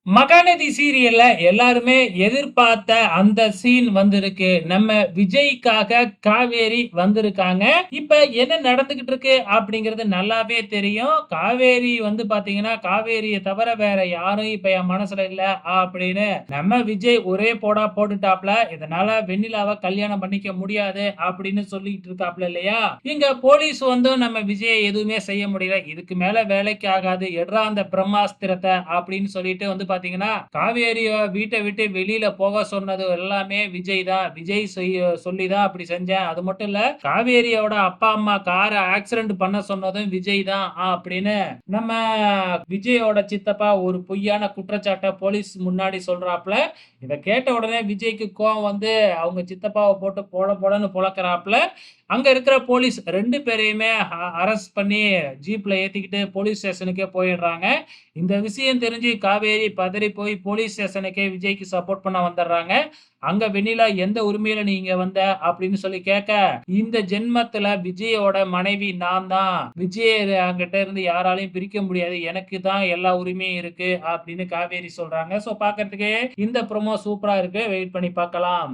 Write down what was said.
மகாநதி சீரியல்ல எல்லாருமே எதிர்பார்த்த அந்த சீன் வந்திருக்கு. நம்ம விஜய்க்காக காவேரி வந்திருக்காங்க. இப்ப என்ன நடந்துகிட்டு இருக்கு அப்படிங்கிறது நல்லாவே தெரியும். காவேரி வந்து பாத்தீங்கன்னா, காவேரிய தவிர வேற யாரும் இப்ப என் மனசுல இல்ல அப்படின்னு நம்ம விஜய் ஒரே போடா போட்டுட்டாப்ல. இதனால வெண்ணிலாவ கல்யாணம் பண்ணிக்க முடியாது அப்படின்னு சொல்லிட்டு இருக்காப்ல இல்லையா? இங்க போலீஸ் வந்து நம்ம விஜய எதுவுமே செய்ய முடியல. இதுக்கு மேல வேலைக்கு ஆகாது. எட்றா அந்த பிரம்மாஸ்திரத்த அப்படின்னு சொல்லிட்டு வந்து பாத்தீங்கன்னா, காவேரிய வீட்ட விட்டு வெளியில போக சொன்னது எல்லாமே விஜய் தான். விஜய் சொல்லி தான் அப்படி செஞ்சேன். அது மட்டும் இல்ல, காவேரியோட அப்பா, அம்மா கார ஆக்சிடென்ட் பண்ண சொன்னதும் விஜய் தான் அப்படின்னு நம்ம விஜயோட சித்தப்பா ஒரு பொய்யான குற்றச்சாட்ட போலீஸ் முன்னாடி சொல்றாப்ல. இத கேட்ட உடனே விஜய்க்கு கோவம் வந்து அவங்க சித்தப்பாவ போட்டு பொல பொலன்னு பொளக்குறாப்ல. அங்க இருக்கிற போலீஸ் 2 பேரையுமே அரெஸ்ட் பண்ணி ஜீப்ல ஏத்திக்கிட்டு போலீஸ் ஸ்டேஷனுக்கே போயிடுறாங்க. இந்த விஷயம் தெரிஞ்சு காவேரி பதறி போய் போலீஸ் ஸ்டேஷனுக்கே விஜய்க்கு சப்போர்ட் பண்ண வந்துடுறாங்க. அங்க வெண்ணிலா எந்த உரிமையில நீ இங்க வந்த அப்படின்னு சொல்லி கேட்க, இந்த ஜென்மத்துல விஜயோட மனைவி நான் தான். விஜய அங்கிட்ட இருந்து யாராலையும் பிரிக்க முடியாது. எனக்கு தான் எல்லா உரிமையும் இருக்கு அப்படின்னு காவேரி சொல்றாங்க. சோ பாக்குறதுக்கே இந்த ப்ரோமோ சூப்பரா இருக்கு. வெயிட் பண்ணி பார்க்கலாம்.